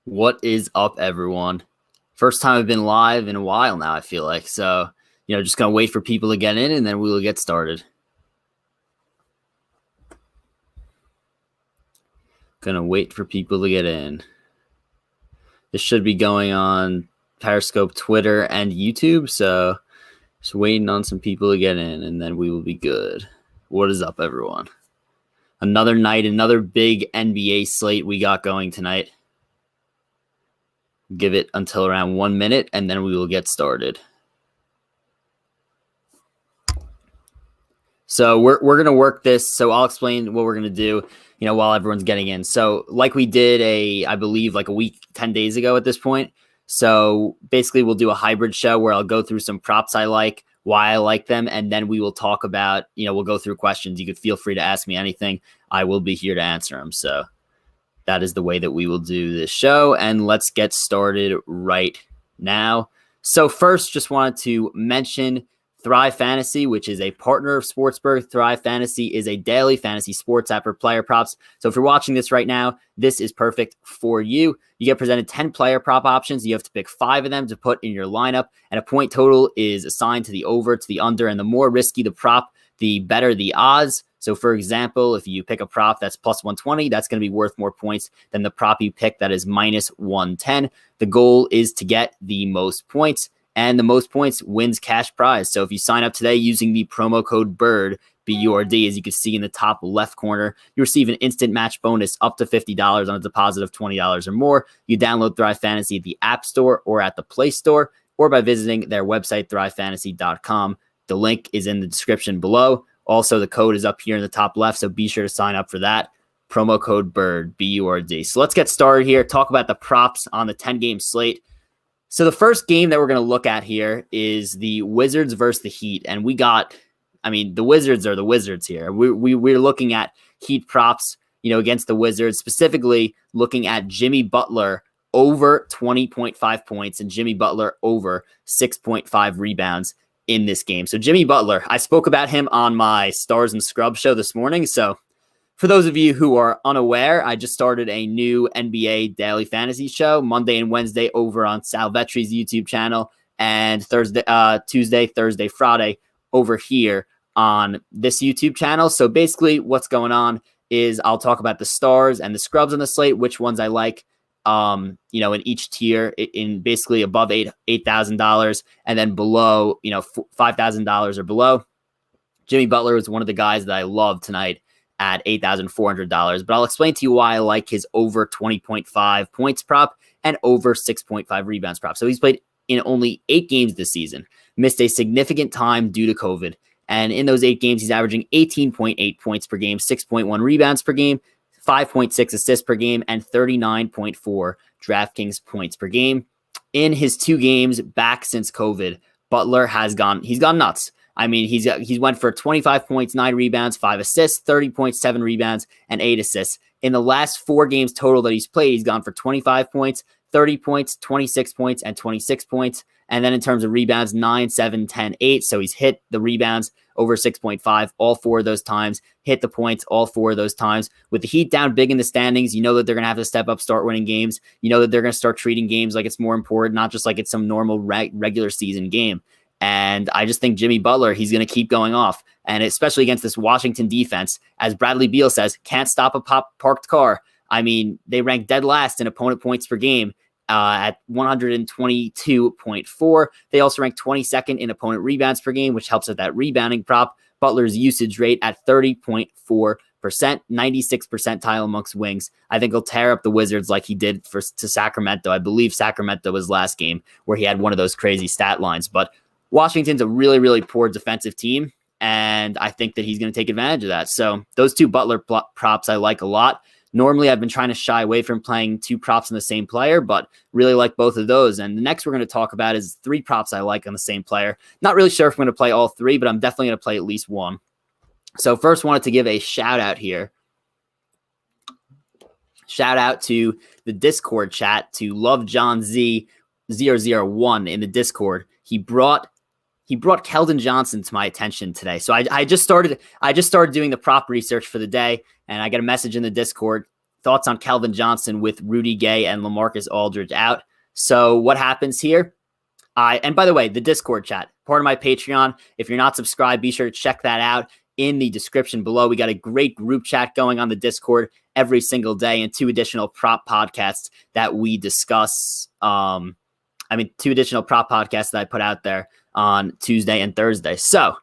What is up, everyone? First time I've been live in a while now, I feel like. So, just going to wait for people to get in and then we will get started. Gonna wait for people to get in. This should be going on Periscope, Twitter, and YouTube. So, just waiting on some people to get in and then we will be good. What is up, everyone? Another night, another big NBA slate we got going tonight. Give it until around 1 minute, and then we will get started. So we're going to work this. So I'll explain what we're going to do, while everyone's getting in. So like we did I believe like a week, 10 days ago at this point. So basically we'll do a hybrid show where I'll go through some props I like, why I like them, and then we will talk about, we'll go through questions. You could feel free to ask me anything. I will be here to answer them. So that is the way that we will do this show. And let's get started right now. So first, just wanted to mention Thrive Fantasy, which is a partner of Sportsburg. Thrive Fantasy is a daily fantasy sports app for player props. So if you're watching this right now, this is perfect for you. You get presented 10 player prop options. You have to pick 5 of them to put in your lineup. And a point total is assigned to the over, to the under. And the more risky the prop, the better the odds. So for example, if you pick a prop that's plus 120, that's going to be worth more points than the prop you pick that is minus 110. The goal is to get the most points, and the most points wins cash prize. So if you sign up today using the promo code BURD, BURD, as you can see in the top left corner, you receive an instant match bonus up to $50 on a deposit of $20 or more. You download Thrive Fantasy at the App Store or at the Play Store, or by visiting their website, thrivefantasy.com. The link is in the description below. Also, the code is up here in the top left, so be sure to sign up for that. Promo code BURD, BURD. So let's get started here. Talk about the props on the 10-game slate. So the first game that we're going to look at here is the Wizards versus the Heat. And the Wizards are the Wizards here. We're looking at Heat props, against the Wizards, specifically looking at Jimmy Butler over 20.5 points and Jimmy Butler over 6.5 rebounds in this game. So Jimmy Butler, I spoke about him on my Stars and Scrubs show this morning. So for those of you who are unaware, I just started a new NBA daily fantasy show Monday and Wednesday over on Sal Vetri's YouTube channel, and Tuesday, Thursday, Friday over here on this YouTube channel. So basically what's going on is I'll talk about the stars and the scrubs on the slate, which ones I like, in each tier, in basically above $8,000 and then below, $5,000 or below. Jimmy Butler is one of the guys that I love tonight at $8,400, but I'll explain to you why I like his over 20.5 points prop and over 6.5 rebounds prop. So he's played in only 8 games this season, missed a significant time due to COVID. And in those 8 games, he's averaging 18.8 points per game, 6.1 rebounds per game, 5.6 assists per game, and 39.4 DraftKings points per game. In his 2 games back since COVID, Butler he's gone nuts. He's went for 25 points, 9 rebounds, 5 assists, 30.7 rebounds, and 8 assists. In the last 4 games total that he's played, he's gone for 25 points, 30 points, 26 points, and 26 points. And then in terms of rebounds, 9, 7, 10, 8. So he's hit the rebounds over 6.5 all 4 of those times, hit the points all 4 of those times. With the Heat down big in the standings, you know that they're going to have to step up, start winning games. You know that they're going to start treating games like it's more important, not just like it's some normal regular season game. And I just think Jimmy Butler, he's going to keep going off. And especially against this Washington defense, as Bradley Beal says, can't stop a parked car. They rank dead last in opponent points per game at 122.4. They also rank 22nd in opponent rebounds per game, which helps with that rebounding prop. Butler's usage rate at 30.4%, 96th percentile amongst wings. I think he'll tear up the Wizards like he did to Sacramento. I believe Sacramento was last game where he had one of those crazy stat lines. But Washington's a really, really poor defensive team, and I think that he's going to take advantage of that. So those 2 Butler props I like a lot. Normally, I've been trying to shy away from playing 2 props on the same player, but really like both of those. And the next we're going to talk about is 3 props I like on the same player. Not really sure if I'm going to play all 3, but I'm definitely going to play at least one. So first, wanted to give a shout out here. Shout out to the Discord chat, to Love John Z001 in the Discord. He brought Keldon Johnson to my attention today. So I just started doing the prop research for the day, and I got a message in the Discord thoughts on Keldon Johnson with Rudy Gay and LaMarcus Aldridge out. So what happens here? And by the way, the Discord chat, part of my Patreon. If you're not subscribed, be sure to check that out in the description below. We got a great group chat going on the Discord every single day, and 2 additional prop podcasts that we discuss. 2 additional prop podcasts that I put out there on Tuesday and Thursday. So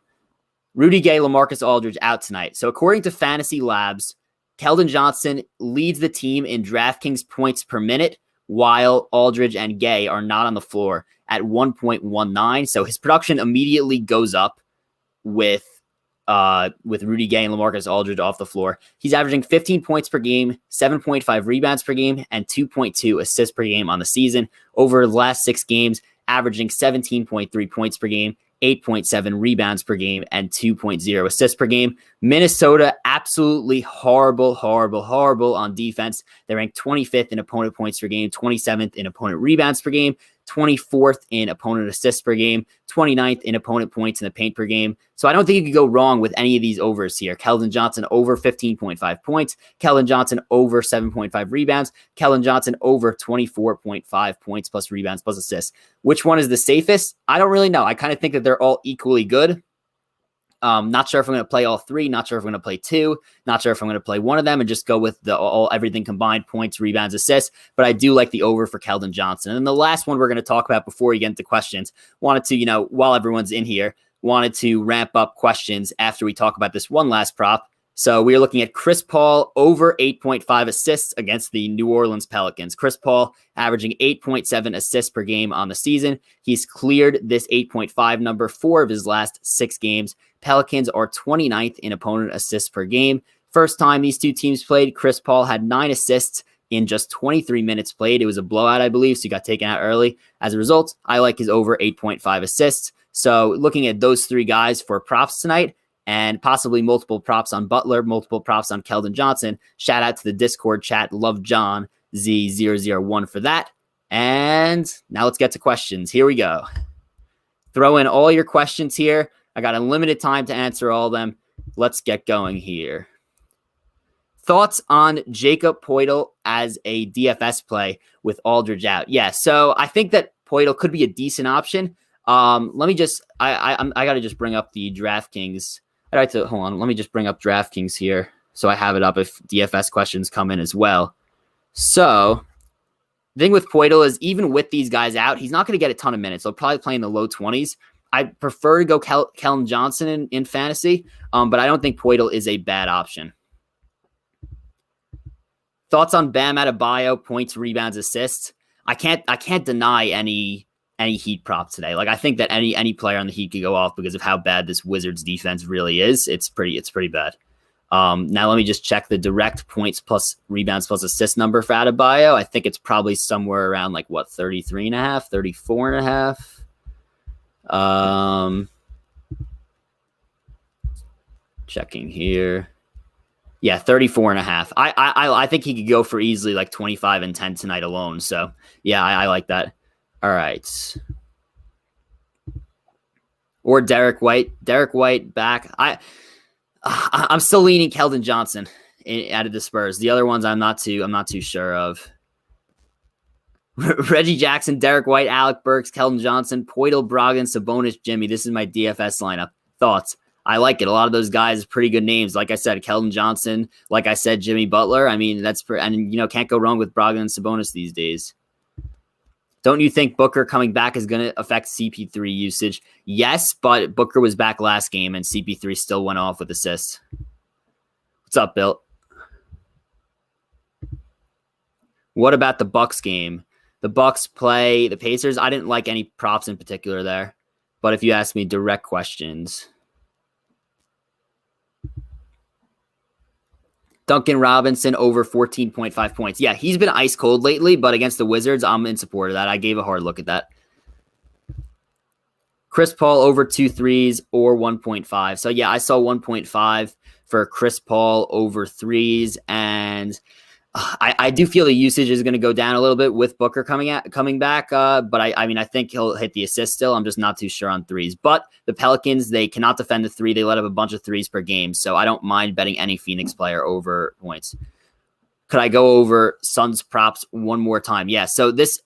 Rudy Gay, LaMarcus Aldridge out tonight. So according to Fantasy Labs, Keldon Johnson leads the team in DraftKings points per minute, while Aldridge and Gay are not on the floor at 1.19. So his production immediately goes up with Rudy Gay and LaMarcus Aldridge off the floor. He's averaging 15 points per game, 7.5 rebounds per game, and 2.2 assists per game on the season. Over the last 6 games, averaging 17.3 points per game, 8.7 rebounds per game, and 2.0 assists per game. Minnesota, absolutely horrible on defense. They ranked 25th in opponent points per game, 27th in opponent rebounds per game, 24th in opponent assists per game, 29th in opponent points in the paint per game. So I don't think you could go wrong with any of these overs here. Keldon Johnson over 15.5 points, Keldon Johnson over 7.5 rebounds, Keldon Johnson over 24.5 points plus rebounds plus assists. Which one is the safest? I don't really know. I kind of think that they're all equally good. Not sure if I'm going to play all 3. Not sure if I'm going to play 2. Not sure if I'm going to play one of them and just go with the everything combined: points, rebounds, assists. But I do like the over for Keldon Johnson. And then the last one we're going to talk about before we get into questions. Wanted to, while everyone's in here, wanted to ramp up questions after we talk about this one last prop. So we are looking at Chris Paul over 8.5 assists against the New Orleans Pelicans. Chris Paul averaging 8.7 assists per game on the season. He's cleared this 8.5 number 4 of his last 6 games. Pelicans are 29th in opponent assists per game. First time these 2 teams played, Chris Paul had 9 assists in just 23 minutes played. It was a blowout, I believe, so he got taken out early. As a result, I like his over 8.5 assists. So looking at those 3 guys for props tonight, and possibly multiple props on Butler, multiple props on Keldon Johnson. Shout out to the Discord chat. Love John Z001 for that. And now let's get to questions. Here we go. Throw in all your questions here. I got unlimited time to answer all of them. Let's get going here. Thoughts on Jacob Poeltl as a DFS play with Aldridge out? Yeah, so I think that Poeltl could be a decent option. Let me just, I got to just bring up the DraftKings. Hold on. Let me just bring up DraftKings here so I have it up if DFS questions come in as well. So the thing with Poeltl is even with these guys out, he's not going to get a ton of minutes. He'll probably play in the low 20s. I prefer to go Keldon Johnson in fantasy, but I don't think Poeltl is a bad option. Thoughts on Bam Adebayo, points, rebounds, assists? I can't deny any Heat prop today. Like I think that any player on the Heat could go off because of how bad this Wizards defense really is. It's pretty bad. Now let me just check the direct points plus rebounds plus assist number for Adebayo. I think it's probably somewhere around 33.5, 34.5. Checking here. Yeah, 34.5. I think he could go for easily 25 and 10 tonight alone. So yeah, I like that. All right. Or Derek White. Derek White back. I'm still leaning Keldon Johnson out of the Spurs. The other ones I'm not too sure of. Reggie Jackson, Derek White, Alec Burks, Keldon Johnson, Poeltl, Brogdon, Sabonis, Jimmy. This is my DFS lineup. Thoughts? I like it. A lot of those guys, pretty good names. Like I said, Keldon Johnson. Like I said, Jimmy Butler. I mean, can't go wrong with Brogdon and Sabonis these days. Don't you think Booker coming back is going to affect CP3 usage? Yes, but Booker was back last game and CP3 still went off with assists. What's up, Bill? What about the Bucks game? The Bucks play the Pacers. I didn't like any props in particular there, but if you ask me direct questions. Duncan Robinson over 14.5 points. Yeah, he's been ice cold lately, but against the Wizards, I'm in support of that. I gave a hard look at that. Chris Paul over 2 threes or 1.5. So yeah, I saw 1.5 for Chris Paul over 3s, and I do feel the usage is going to go down a little bit with Booker coming back. But I think he'll hit the assist still. I'm just not too sure on 3s. But the Pelicans, they cannot defend the 3. They let up a bunch of 3s per game. So I don't mind betting any Phoenix player over points. Could I go over Suns props one more time? Yeah. So this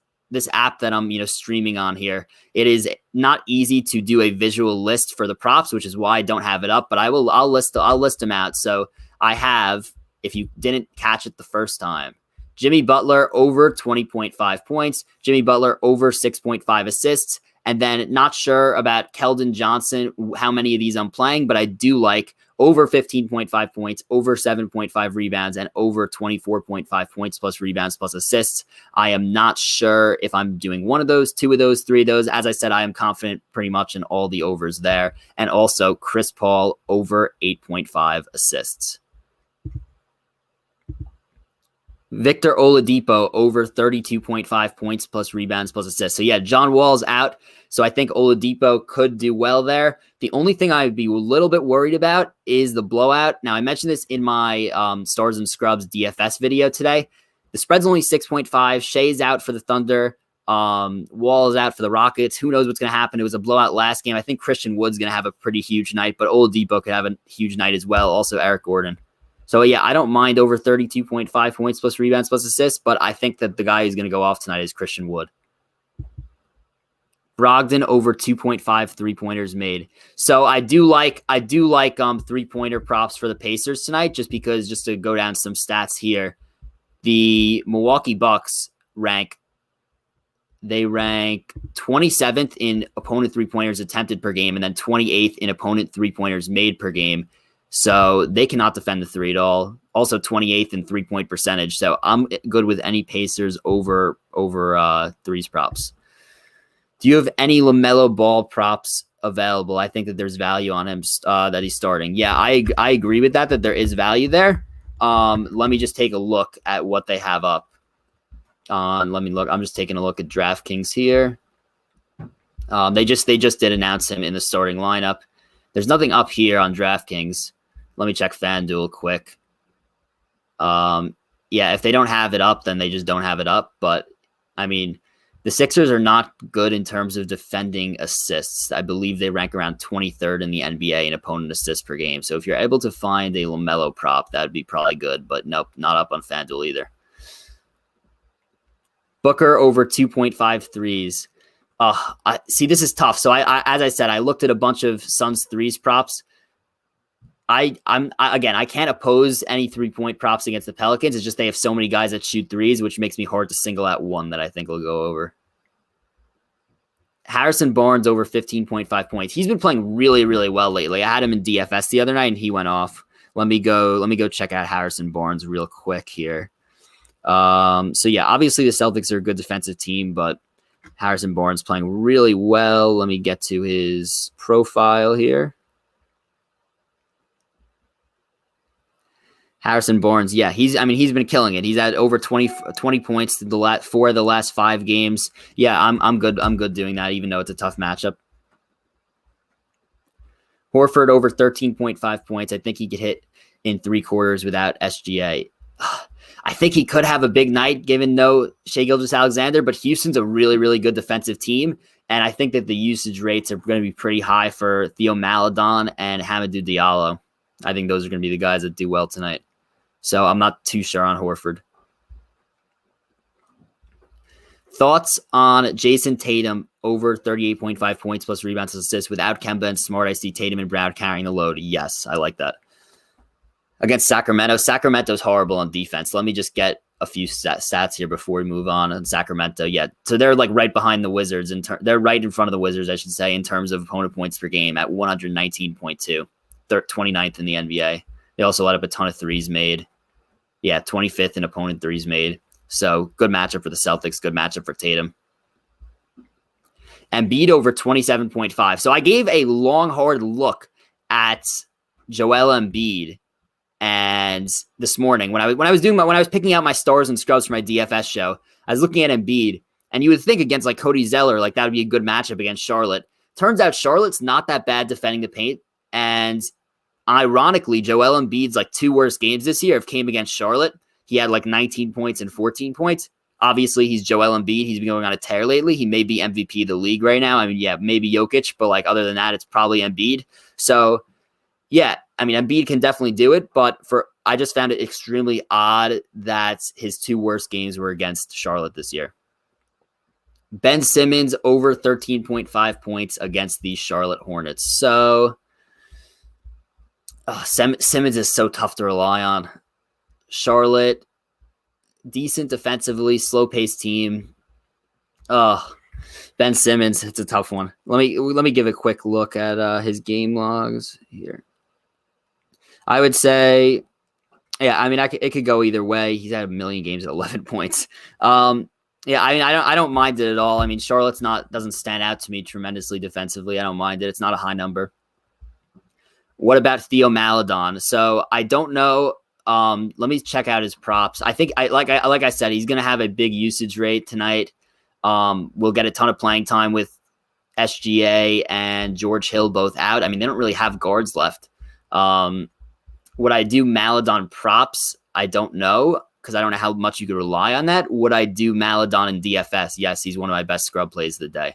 app that I'm streaming on here, it is not easy to do a visual list for the props, which is why I don't have it up. But I'll list them out. So I have, if you didn't catch it the first time, Jimmy Butler over 20.5 points, Jimmy Butler over 6.5 assists, and then not sure about Keldon Johnson, how many of these I'm playing, but I do like over 15.5 points, over 7.5 rebounds, and over 24.5 points plus rebounds plus assists. I am not sure if I'm doing one of those, two of those, three of those. As I said, I am confident pretty much in all the overs there. And also Chris Paul over 8.5 assists. Victor Oladipo over 32.5 points plus rebounds plus assists. So yeah, John Wall's out. So I think Oladipo could do well there. The only thing I'd be a little bit worried about is the blowout. Now, I mentioned this in my Stars and Scrubs DFS video today. The spread's only 6.5. Shea's out for the Thunder. Wall is out for the Rockets. Who knows what's going to happen? It was a blowout last game. I think Christian Wood's going to have a pretty huge night, but Oladipo could have a huge night as well. Also, Eric Gordon. So, yeah, I don't mind over 32.5 points plus rebounds plus assists, but I think that the guy who's going to go off tonight is Christian Wood. Brogdon over 2.5 3-pointers made. So I do like 3-pointer props for the Pacers tonight, just to go down some stats here. The Milwaukee Bucks rank 27th in opponent 3-pointers attempted per game and then 28th in opponent 3-pointers made per game. So they cannot defend the three at all. Also 28th in 3-point percentage. So I'm good with any Pacers over threes props. Do you have any LaMelo Ball props available? I think that there's value on him that he's starting. Yeah, I agree with that there is value there. Let me just take a look at what they have up. Let me look. I'm just taking a look at DraftKings here. They just did announce him in the starting lineup. There's nothing up here on DraftKings. Let me check FanDuel quick. Yeah, if they don't have it up, then they just don't have it up. But, I mean, the Sixers are not good in terms of defending assists. I believe they rank around 23rd in the NBA in opponent assists per game. So if you're able to find a LaMelo prop, that would be probably good. But nope, not up on FanDuel either. Booker over 2.5 threes. See, this is tough. So as I said, I looked at a bunch of Suns threes props. I can't oppose any 3-point props against the Pelicans. It's just they have so many guys that shoot threes, which makes me hard to single out one that I think will go over. Harrison Barnes over 15.5 points. He's been playing really, really well lately. I had him in DFS the other night and he went off. Let me go check out Harrison Barnes real quick here. So yeah, obviously the Celtics are a good defensive team, but Harrison Barnes playing really well. Let me get to his profile here. Harrison Barnes, yeah, he's been killing it. He's at over 20 points four of the last 5 games. Yeah, I'm good. I'm good doing that, even though it's a tough matchup. Horford over 13.5 points. I think he could hit in 3 quarters without SGA. I think he could have a big night given no Shai Gilgeous-Alexander, but Houston's a really, really good defensive team. And I think that the usage rates are going to be pretty high for Theo Maledon and Hamidou Diallo. I think those are going to be the guys that do well tonight. So I'm not too sure on Horford. Thoughts on Jason Tatum over 38.5 points plus rebounds and assists without Kemba and Smart? I see Tatum and Brown carrying the load. Yes, I like that. Against Sacramento. Sacramento's horrible on defense. Let me just get a few stats here before we move on. And Sacramento, yeah. So they're like right behind the Wizards. They're right in front of the Wizards, I should say, in terms of opponent points per game at 119.2. They're 29th in the NBA. They also let up a ton of threes made. Yeah, 25th in opponent threes made. So good matchup for the Celtics. Good matchup for Tatum. Embiid over 27.5. So I gave a long, hard look at Joel Embiid. And this morning, when I was picking out my stars and scrubs for my DFS show, I was looking at Embiid, and you would think against like Cody Zeller, like that would be a good matchup against Charlotte. Turns out Charlotte's not that bad defending the paint, and ironically, Joel Embiid's like 2 worst games this year have came against Charlotte. He had like 19 points and 14 points. Obviously, he's Joel Embiid. He's been going on a tear lately. He may be MVP of the league right now. I mean, yeah, maybe Jokic, but like other than that, it's probably Embiid. So, yeah, I mean, Embiid can definitely do it, but I just found it extremely odd that his 2 worst games were against Charlotte this year. Ben Simmons over 13.5 points against the Charlotte Hornets. So Simmons is so tough to rely on. Charlotte, decent defensively, slow-paced team. Ben Simmons, it's a tough one. Let me give a quick look at his game logs here. I would say, yeah, I mean, it could go either way. He's had a million games at 11 points. Yeah, I mean, I don't mind it at all. I mean, Charlotte's doesn't stand out to me tremendously defensively. I don't mind it. It's not a high number. What about Theo Maledon? So I don't know. Let me check out his props. I think like I said, he's gonna have a big usage rate tonight. We'll get a ton of playing time with SGA and George Hill both out. I mean, they don't really have guards left. Would I do Maledon props? I don't know, because I don't know how much you could rely on that. Would I do Maledon in DFS? Yes, he's one of my best scrub plays of the day.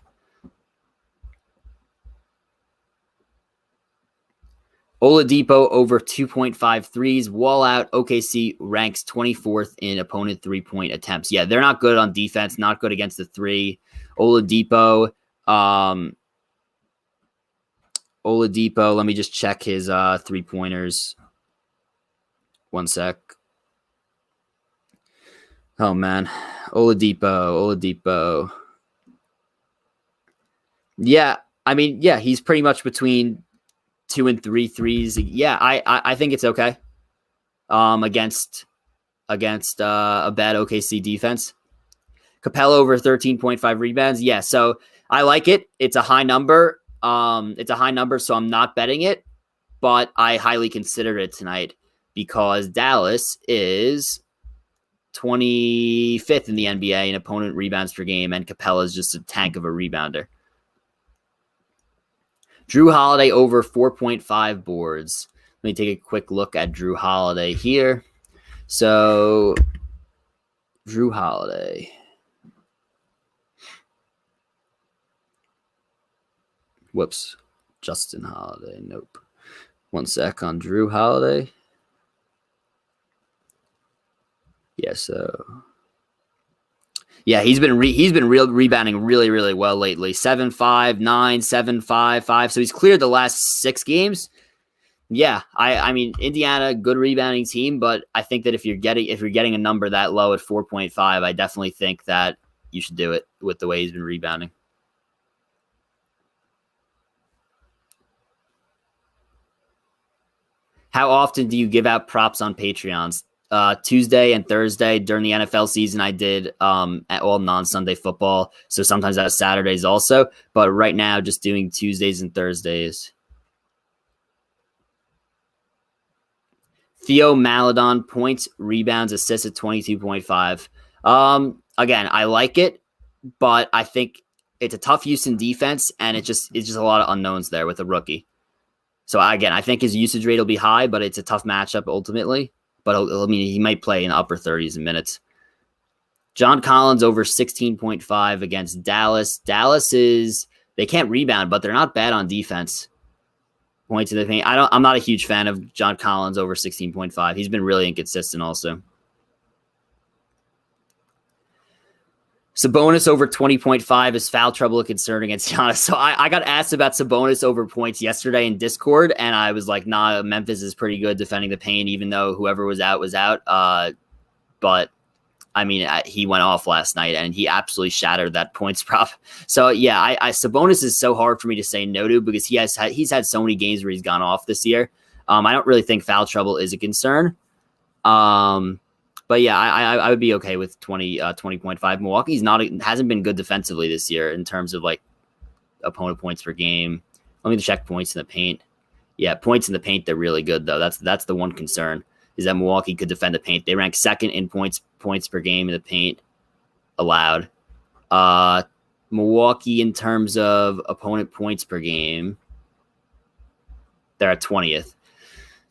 Oladipo over 2.5 threes. Wall out. OKC ranks 24th in opponent 3-point attempts. Yeah, they're not good on defense, not good against the 3. Oladipo, let me just check his 3-pointers. One sec. Oh, man. Oladipo. Yeah, I mean, yeah, he's pretty much between 2 and 3 threes. Yeah, I think it's okay. Against a bad OKC defense. Capella over 13.5 rebounds. Yeah, so I like it. It's a high number. So I'm not betting it, but I highly consider it tonight because Dallas is 25th in the NBA in opponent rebounds per game, and Capella is just a tank of a rebounder. Drew Holiday over 4.5 boards. Let me take a quick look at Drew Holiday here. So, Drew Holiday. Whoops. Justin Holiday. Nope. One sec on Drew Holiday. Yeah, so... Yeah, he's been rebounding really, really well lately. 7-5, 9, 7-5, 5. So he's cleared the last 6 games. Yeah, I mean, Indiana, good rebounding team, but I think that if you're getting a number that low at 4.5, I definitely think that you should do it with the way he's been rebounding. How often do you give out props on Patreons? Tuesday and Thursday during the NFL season, I did at all non-Sunday football. So sometimes that's Saturdays also. But right now, just doing Tuesdays and Thursdays. Theo Maledon, points, rebounds, assists at 22.5. Again, I like it, but I think it's a tough use in defense, and it's just a lot of unknowns there with a rookie. So again, I think his usage rate will be high, but it's a tough matchup ultimately. But I mean, he might play in the upper 30s in minutes. John Collins over 16.5 against Dallas. They can't rebound, but they're not bad on defense. Points in the paint. I'm not a huge fan of John Collins over 16.5. He's been really inconsistent also. Sabonis over 20.5 is foul trouble a concern against Giannis. So I got asked about Sabonis over points yesterday in Discord, and I was like, nah, Memphis is pretty good defending the paint, even though whoever was out was out. But, I mean, he went off last night, and he absolutely shattered that points prop. So, yeah, Sabonis is so hard for me to say no to because he's had so many games where he's gone off this year. I don't really think foul trouble is a concern. But yeah, I would be okay with 20.5. Milwaukee hasn't been good defensively this year in terms of like opponent points per game. Let me check points in the paint. Yeah, points in the paint, they're really good though. That's the one concern is that Milwaukee could defend the paint. They rank second in points per game in the paint allowed. Milwaukee in terms of opponent points per game, they're at 20th.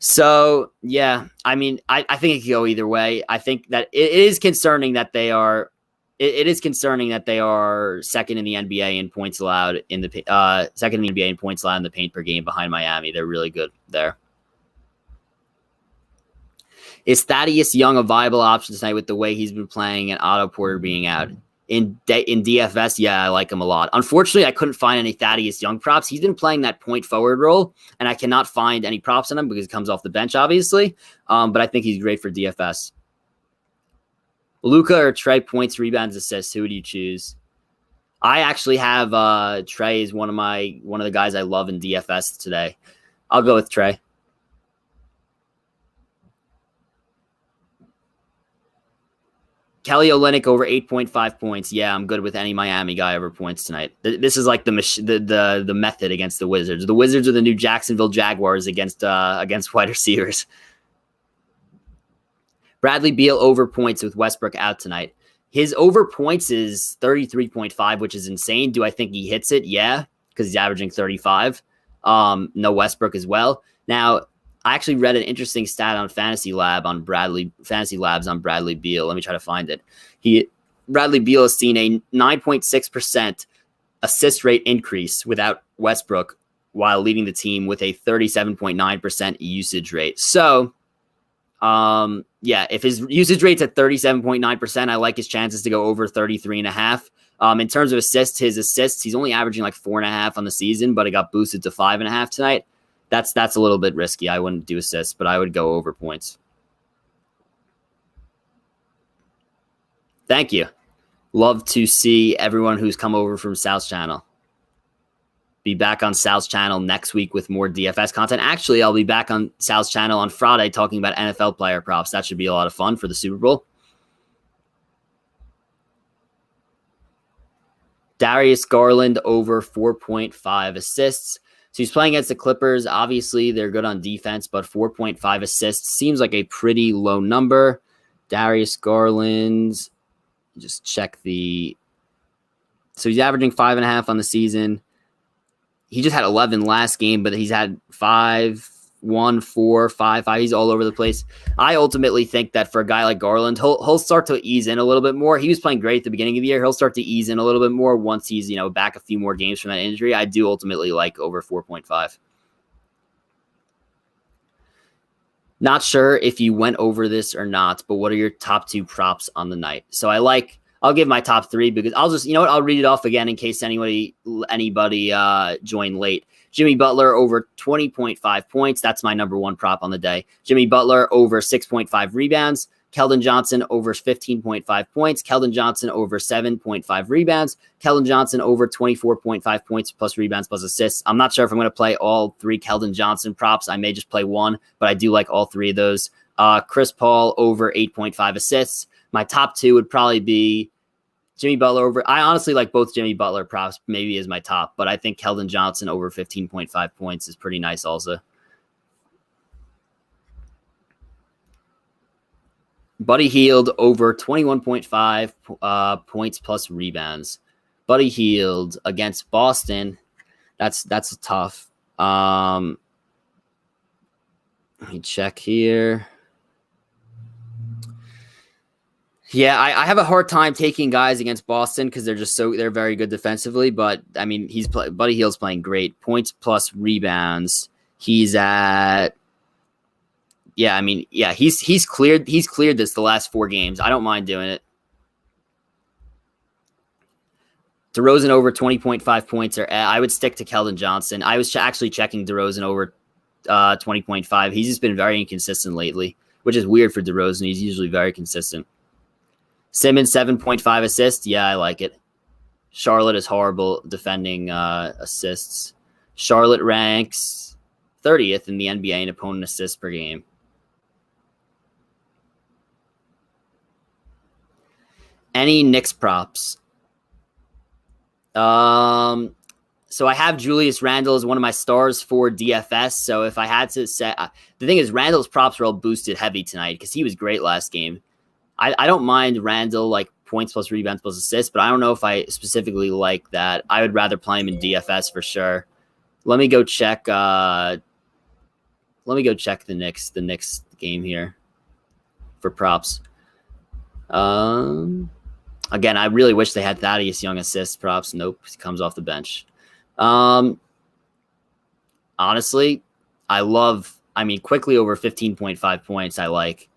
So, yeah, I mean, I think it could go either way. I think that it is concerning that they are second in the NBA in points allowed in the second in the NBA in points allowed in the paint per game behind Miami. They're really good there. Is Thaddeus Young a viable option tonight with the way he's been playing and Otto Porter being out? In DFS, yeah, I like him a lot. Unfortunately, I couldn't find any Thaddeus Young props. He's been playing that point forward role, and I cannot find any props on him because he comes off the bench, obviously. But I think he's great for DFS. Luka or Trey, points, rebounds, assists. Who would you choose? I actually have Trey as one of the guys I love in DFS today. I'll go with Trey. Kelly Olynyk over 8.5 points. Yeah, I'm good with any Miami guy over points tonight. This is like the method against the Wizards. The Wizards are the new Jacksonville Jaguars against wide receivers. Bradley Beal over points with Westbrook out tonight. His over points is 33.5, which is insane. Do I think he hits it? Yeah, because he's averaging 35. No Westbrook as well. Now, I actually read an interesting stat on Fantasy Labs on Bradley Beal. Let me try to find it. Bradley Beal has seen a 9.6% assist rate increase without Westbrook, while leading the team with a 37.9% usage rate. So, if his usage rate's at 37.9%, I like his chances to go over 33.5. In terms of assists, he's only averaging like 4.5 on the season, but it got boosted to 5.5 tonight. That's a little bit risky. I wouldn't do assists, but I would go over points. Thank you. Love to see everyone who's come over from Sal's channel. Be back on Sal's channel next week with more DFS content. Actually, I'll be back on Sal's channel on Friday talking about NFL player props. That should be a lot of fun for the Super Bowl. Darius Garland over 4.5 assists. So he's playing against the Clippers. Obviously, they're good on defense, but 4.5 assists seems like a pretty low number. Darius Garland, just check so he's averaging 5.5 on the season. He just had 11 last game, but he's had 5, 1, 4, 5, 5. He's all over the place. I ultimately think that for a guy like Garland, he'll start to ease in a little bit more. He was playing great at the beginning of the year. He'll start to ease in a little bit more once he's back a few more games from that injury. I do ultimately like over 4.5. Not sure if you went over this or not, but what are your top 2 props on the night? So I'll give my top 3 because I'll read it off again in case anybody joined late. Jimmy Butler over 20.5 points. That's my number 1 prop on the day. Jimmy Butler over 6.5 rebounds. Keldon Johnson over 15.5 points. Keldon Johnson over 7.5 rebounds. Keldon Johnson over 24.5 points plus rebounds plus assists. I'm not sure if I'm going to play all 3 Keldon Johnson props. I may just play one, but I do like all 3 of those. Chris Paul over 8.5 assists. My top 2 would probably be Jimmy Butler over. I honestly like both Jimmy Butler props, maybe as my top, but I think Keldon Johnson over 15.5 points is pretty nice also. Buddy Hield over 21.5 points plus rebounds. Buddy Hield against Boston. That's tough. Let me check here. Yeah, I have a hard time taking guys against Boston because they're very good defensively. But I mean, Buddy Hield's playing great. Points plus rebounds. He's at. Yeah, I mean, yeah, he's cleared this the last 4 games. I don't mind doing it. DeRozan over 20.5 points, or I would stick to Keldon Johnson. I was actually checking DeRozan over 20.5. He's just been very inconsistent lately, which is weird for DeRozan. He's usually very consistent. Simmons 7.5 assists. Yeah, I like it. Charlotte is horrible defending assists. Charlotte ranks 30th in the NBA in opponent assists per game. Any Knicks props? So I have Julius Randle as one of my stars for DFS. So if I had to say, the thing is, Randle's props were all boosted heavy tonight because he was great last game. I don't mind Randle like points plus rebounds plus assists, but I don't know if I specifically like that. I would rather play him in DFS for sure. Let me go check. The Knicks game here for props. Again, I really wish they had Thaddeus Young assist props. Nope, he comes off the bench. Honestly, quickly over 15.5 points. I like.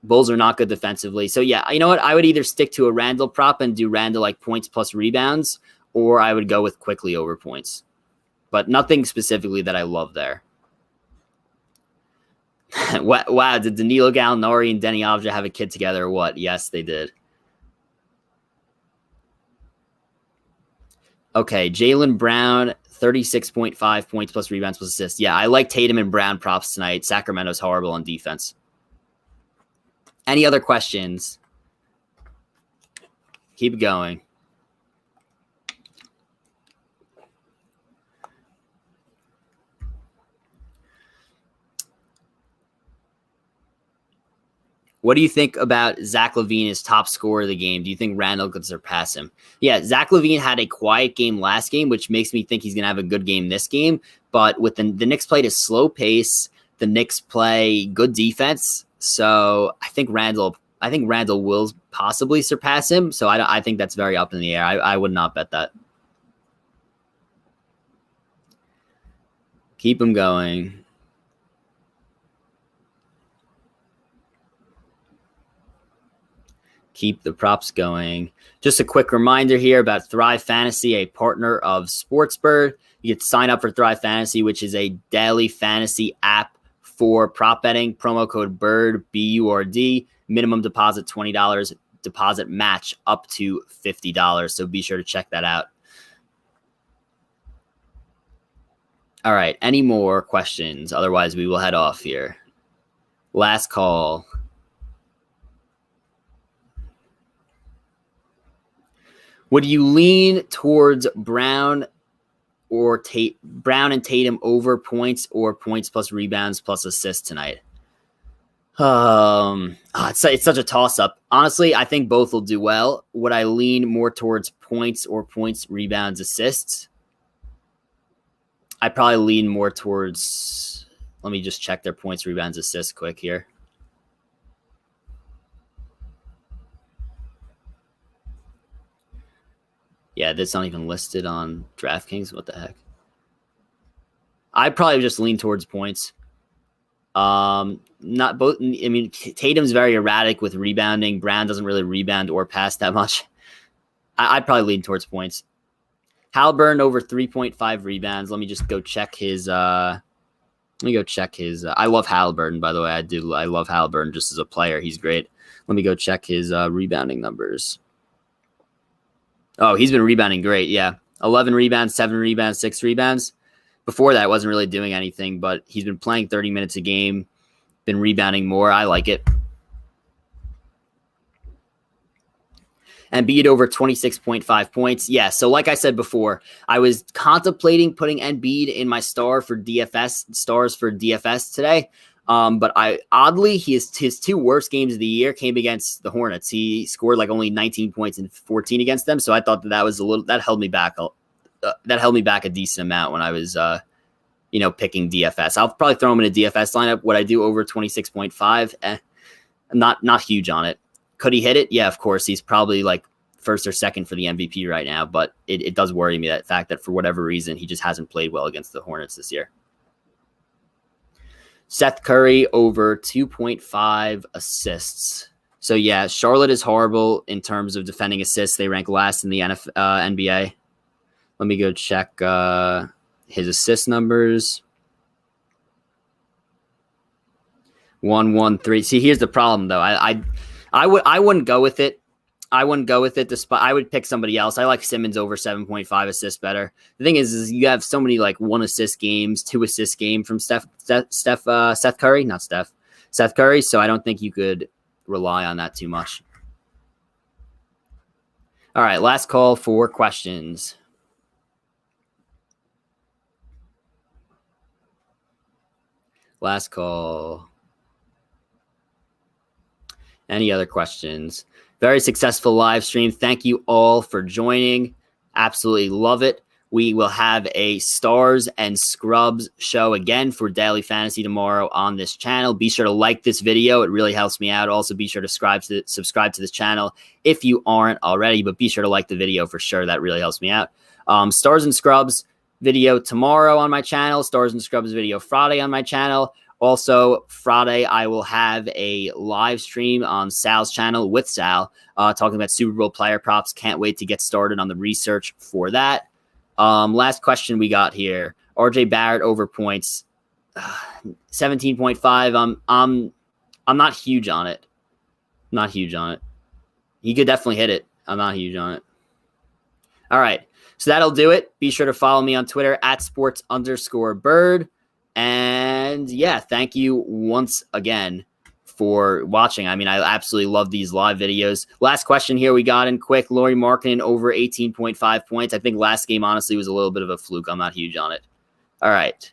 Bulls are not good defensively. So, yeah, you know what? I would either stick to a Randall prop and do Randall like points plus rebounds, or I would go with quickly over points. But nothing specifically that I love there. Wow, did Danilo Gallinari and Denny Avdija have a kid together or what? Yes, they did. Okay, Jaylen Brown, 36.5 points plus rebounds plus assists. Yeah, I like Tatum and Brown props tonight. Sacramento's horrible on defense. Any other questions? Keep going. What do you think about Zach LaVine as top scorer of the game? Do you think Randall could surpass him? Yeah, Zach LaVine had a quiet game last game, which makes me think he's going to have a good game this game. But with the Knicks played a slow pace, the Knicks play good defense. So I think Randall will possibly surpass him. So I think that's very up in the air. I would not bet that. Keep him going. Keep the props going. Just a quick reminder here about Thrive Fantasy, a partner of Burd. You can sign up for Thrive Fantasy, which is a daily fantasy app for prop betting. Promo code BURD, BURD. Minimum deposit $20. Deposit match up to $50. So be sure to check that out. All right. Any more questions? Otherwise, we will head off here. Last call. Would you lean towards Brown and Tatum over points or points plus rebounds plus assists tonight? It's such a toss-up. Honestly, I think both will do well. Would I lean more towards points or points, rebounds, assists? I'd probably lean more towards... Let me just check their points, rebounds, assists quick here. Yeah, that's not even listed on DraftKings. What the heck? I'd probably just lean towards points. Not both. I mean, Tatum's very erratic with rebounding. Brown doesn't really rebound or pass that much. I'd probably lean towards points. Halliburton over 3.5 rebounds. Let me just go check his. I love Halliburton, by the way. I love Halliburton just as a player. He's great. Let me go check his rebounding numbers. Oh, he's been rebounding great. Yeah. 11 rebounds, 7 rebounds, 6 rebounds. Before that, wasn't really doing anything, but he's been playing 30 minutes a game, been rebounding more. I like it. Embiid over 26.5 points. Yeah, so like I said before, I was contemplating putting Embiid in my stars for DFS today. But his 2 worst games of the year came against the Hornets. He scored like only 19 points and 14 against them. So I thought that held me back. That held me back a decent amount when I was, picking DFS. I'll probably throw him in a DFS lineup. Would I do over 26.5? Not huge on it. Could he hit it? Yeah, of course. He's probably like first or second for the MVP right now. But it does worry me, that fact that for whatever reason, he just hasn't played well against the Hornets this year. Seth Curry over 2.5 assists. So, yeah, Charlotte is horrible in terms of defending assists. They rank last in the NBA. Let me go check his assist numbers. 1-1-3. See, here's the problem, though. I wouldn't go with it. I wouldn't go with it. Despite, I would pick somebody else. I like Simmons over 7.5 assists better. The thing is you have so many like 1 assist games, 2 assist game from Seth Curry. So I don't think you could rely on that too much. All right, last call for questions. Last call. Any other questions? Very successful live stream. Thank you all for joining. Absolutely love it. We will have a Stars and Scrubs show again for Daily Fantasy tomorrow on this channel. Be sure to like this video. It really helps me out. Also, be sure to subscribe to this channel if you aren't already, but be sure to like the video for sure. That really helps me out. Stars and Scrubs video tomorrow on my channel. Stars and Scrubs video Friday on my channel. Also, Friday, I will have a live stream on Sal's channel with Sal talking about Super Bowl player props. Can't wait to get started on the research for that. Last question we got here. RJ Barrett over points. 17.5. I'm not huge on it. Not huge on it. He could definitely hit it. I'm not huge on it. All right. So that'll do it. Be sure to follow me on Twitter at sports_Burd. And yeah, thank you once again for watching. I mean, I absolutely love these live videos. Last question here we got in quick. Lauri Markkanen over 18.5 points. I think last game, honestly, was a little bit of a fluke. I'm not huge on it. All right.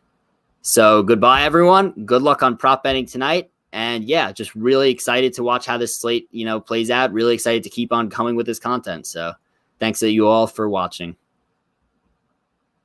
So goodbye, everyone. Good luck on prop betting tonight. And yeah, just really excited to watch how this slate, plays out. Really excited to keep on coming with this content. So thanks to you all for watching.